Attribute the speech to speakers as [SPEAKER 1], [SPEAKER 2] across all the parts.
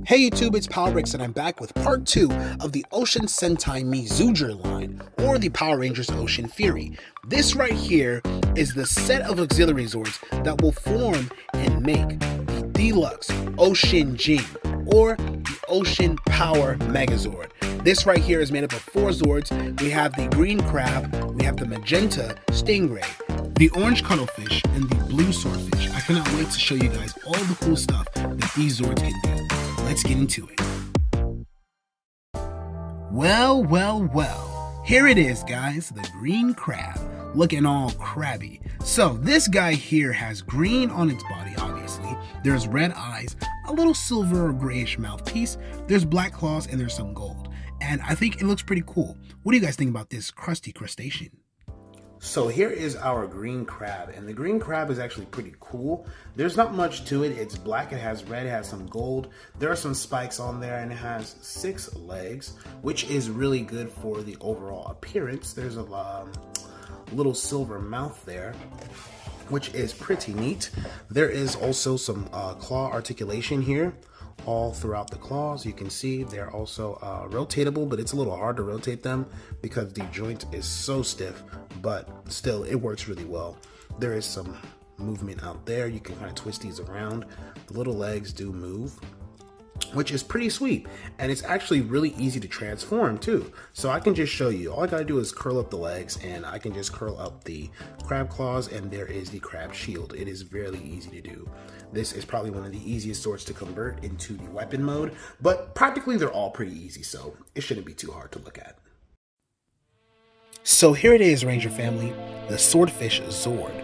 [SPEAKER 1] Hey YouTube, it's PowerBricks and I'm back with part 2 of the Ocean Sentai Megazord line, or the Power Rangers Ocean Fury. This right here is the set of auxiliary Zords that will form and make the deluxe Ocean Jing, or the Ocean Power Megazord. This right here is made up of 4 Zords. We have the green crab, we have the magenta Stingray, the orange Cuttlefish, and the blue Swordfish. I cannot wait to show you guys all the cool stuff that these Zords can do. Let's get into it. Well. Here it is, guys, the green crab, looking all crabby. So this guy here has green on its body, obviously. There's red eyes, a little silver or grayish mouthpiece. There's black claws, and there's some gold. And I think it looks pretty cool. What do you guys think about this crusty crustacean?
[SPEAKER 2] So here is our green crab, and the green crab is actually pretty cool. There's not much to it. It's black, it has red, it has some gold. There are some spikes on there, and it has 6 legs, which is really good for the overall appearance. There's a little silver mouth there, which is pretty neat. There is also some claw articulation here all throughout the claws. You can see they're also rotatable, but it's a little hard to rotate them because the joint is so stiff, but still it works really well. There is some movement out there. You can kind of twist these around. The little legs do move, which is pretty sweet, and it's actually really easy to transform too. So I can just show you. All I gotta do is curl up the legs, and I can just curl up the crab claws, and there is the crab shield. It is really easy to do. This is probably one of the easiest sorts to convert into the weapon mode, but practically they're all pretty easy, so it shouldn't be too hard to look at.
[SPEAKER 1] So here it is, Ranger family, the Swordfish Zord.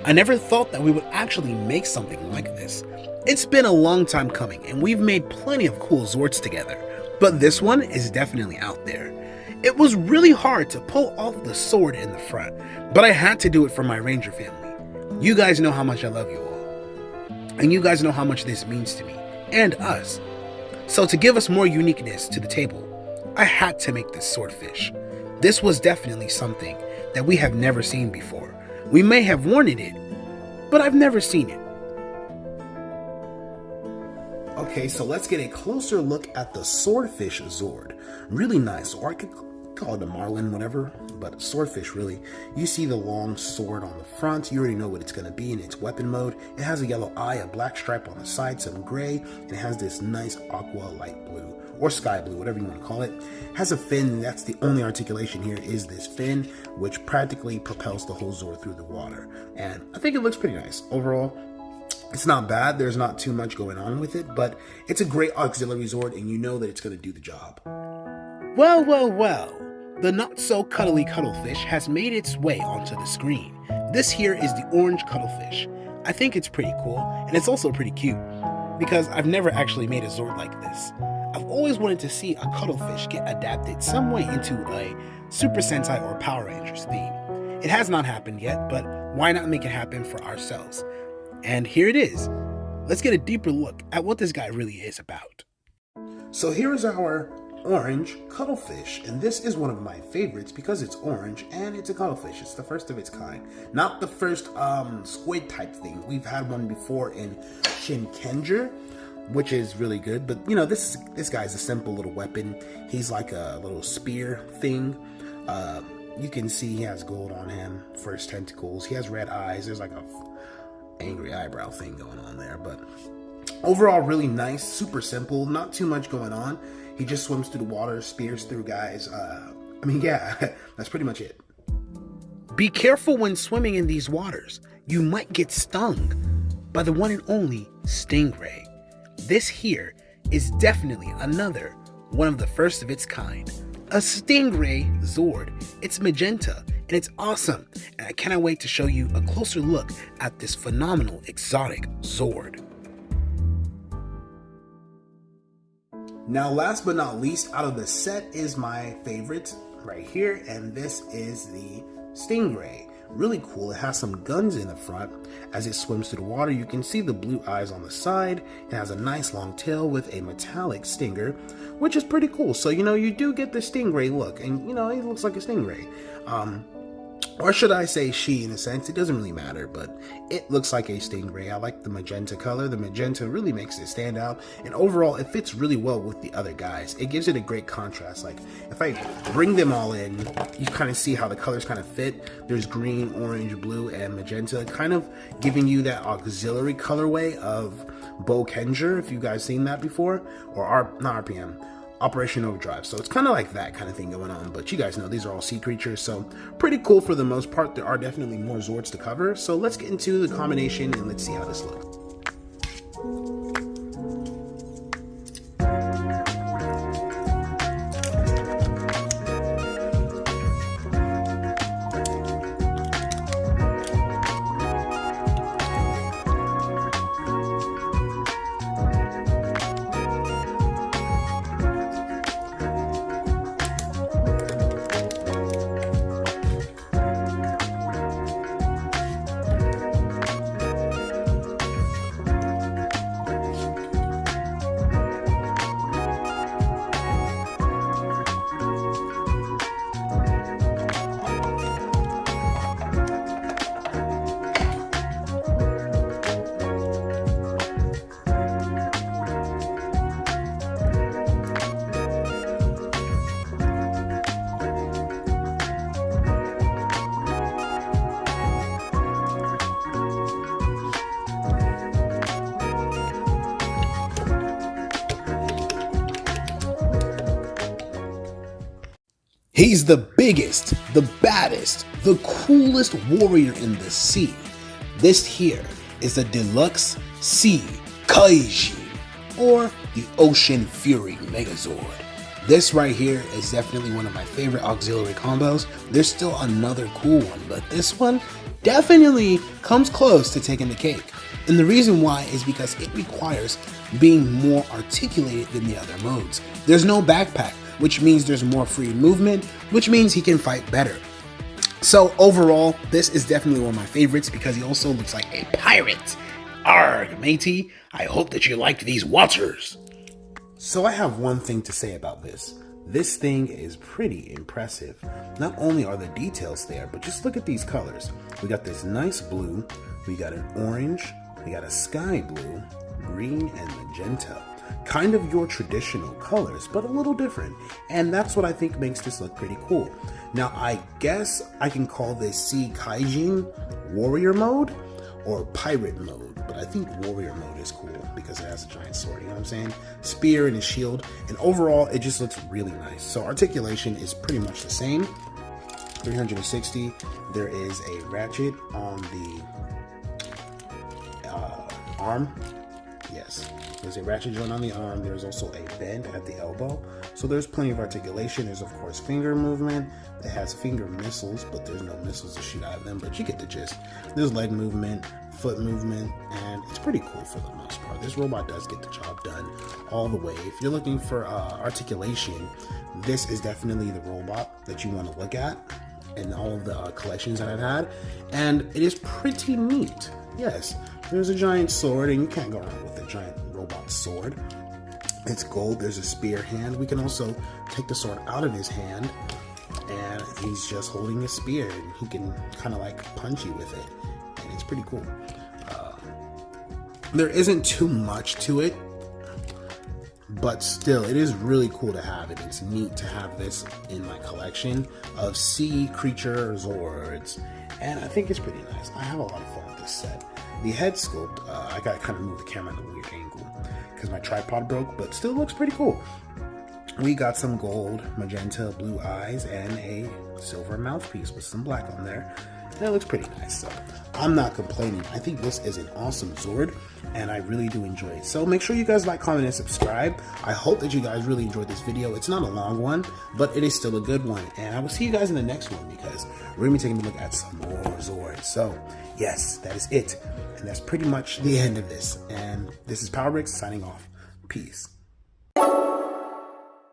[SPEAKER 1] I never thought that we would actually make something like this. It's been a long time coming, and we've made plenty of cool Zords together, but this one is definitely out there. It was really hard to pull off the sword in the front, but I had to do it for my Ranger family. You guys know how much I love you all, and you guys know how much this means to me, and us. So to give us more uniqueness to the table, I had to make this Swordfish. This was definitely something that we have never seen before. We may have wanted it, but I've never seen it.
[SPEAKER 2] Okay, so let's get a closer look at the Swordfish Zord. Really nice, or I could call it a marlin, whatever, but swordfish really. You see the long sword on the front. You already know what it's going to be in its weapon mode. It has a yellow eye, a black stripe on the side, some gray, and it has this nice aqua light blue, or sky blue, whatever you want to call it. It has a fin. That's the only articulation here, is this fin, which practically propels the whole Zord through the water. And I think it looks pretty nice. Overall, it's not bad. There's not too much going on with it, but it's a great auxiliary Zord, and you know that it's going to do the job.
[SPEAKER 1] Well. The not-so-cuddly Cuttlefish has made its way onto the screen. This here is the orange Cuttlefish. I think it's pretty cool, and it's also pretty cute, because I've never actually made a Zord like this. I've always wanted to see a Cuttlefish get adapted some way into a Super Sentai or Power Rangers theme. It has not happened yet, but why not make it happen for ourselves? And here it is. Let's get a deeper look at what this guy really is about.
[SPEAKER 2] So here is our orange Cuttlefish, and this is one of my favorites because it's orange and it's a Cuttlefish. It's the first of its kind, not the first squid type thing. We've had one before in Shinkenger, which is really good, but you know, this guy's a simple little weapon. He's like a little spear thing. You can see he has gold on him for his tentacles. He has red eyes. There's like a angry eyebrow thing going on there, but overall really nice, super simple, not too much going on. He just swims through the water, spears through guys. Yeah, that's pretty much it.
[SPEAKER 1] Be careful when swimming in these waters. You might get stung by the one and only Stingray. This here is definitely another one of the first of its kind. A Stingray Zord. It's magenta, and it's awesome. And I cannot wait to show you a closer look at this phenomenal exotic Zord.
[SPEAKER 2] Now, last but not least, out of the set is my favorite right here, and this is the Stingray. Really cool. It has some guns in the front. As it swims through the water, you can see the blue eyes on the side. It has a nice long tail with a metallic stinger, which is pretty cool. So, you know, you do get the Stingray look, and, you know, it looks like a Stingray. Or should I say she, in a sense? It doesn't really matter, but it looks like a Stingray. I like the magenta color. The magenta really makes it stand out, and overall it fits really well with the other guys. It gives it a great contrast. Like if I bring them all in, you kind of see how the colors kind of fit. There's green, orange, blue, and magenta, kind of giving you that auxiliary colorway of Bo Kenger, if you guys seen that before, or not RPM, Operation Overdrive. So it's kind of like that kind of thing going on, but you guys know these are all sea creatures, so pretty cool for the most part. There are definitely more Zords to cover, so let's get into the combination and let's see how this looks. He's the biggest, the baddest, the coolest warrior in the sea. This here is a deluxe Seakaijin, or the Ocean Fury Megazord. This right here is definitely one of my favorite auxiliary combos. There's still another cool one, but this one definitely comes close to taking the cake. And the reason why is because it requires being more articulated than the other modes. There's no backpack, which means there's more free movement, which means he can fight better. So overall, this is definitely one of my favorites because he also looks like a pirate. Arg, matey, I hope that you liked these waters. So I have one thing to say about this. This thing is pretty impressive. Not only are the details there, but just look at these colors. We got this nice blue, we got an orange, we got a sky blue, green, and magenta. Kind of your traditional colors, but a little different. And that's what I think makes this look pretty cool. Now, I guess I can call this Seakaijin warrior mode or pirate mode, but I think warrior mode is cool because it has a giant sword, you know what I'm saying? Spear and a shield, and overall, it just looks really nice. So articulation is pretty much the same. 360, there is a ratchet on the arm. Yes, there's a ratchet joint on the arm. There's also a bend at the elbow. So there's plenty of articulation. There's of course finger movement. It has finger missiles, but there's no missiles to shoot out of them, but you get the gist. There's leg movement, foot movement, and it's pretty cool for the most part. This robot does get the job done all the way. If you're looking for articulation, this is definitely the robot that you want to look at in all of the collections that I've had, and it is pretty neat. Yes, there's a giant sword, and you can't go wrong with a giant robot sword. It's gold. There's a spear hand. We can also take the sword out of his hand, and he's just holding a spear, and he can kind of like punch you with it, and it's pretty cool. There isn't too much to it, but still, it is really cool to have it. It's neat to have this in my collection of sea creature Zords, and I think it's pretty nice. I have a lot of fun with this set. The head sculpt, I gotta kind of move the camera at a weird angle because my tripod broke, but still looks pretty cool. We got some gold, magenta, blue eyes, and a silver mouthpiece with some black on there. And it looks pretty nice, so I'm not complaining. I think this is an awesome Zord, and I really do enjoy it. So make sure you guys like, comment, and subscribe. I hope that you guys really enjoyed this video. It's not a long one, but it is still a good one. And I will see you guys in the next one because we're going to be taking a look at some more Zords. So yes, that is it. And that's pretty much the end of this. And this is PowerBricks signing off. Peace.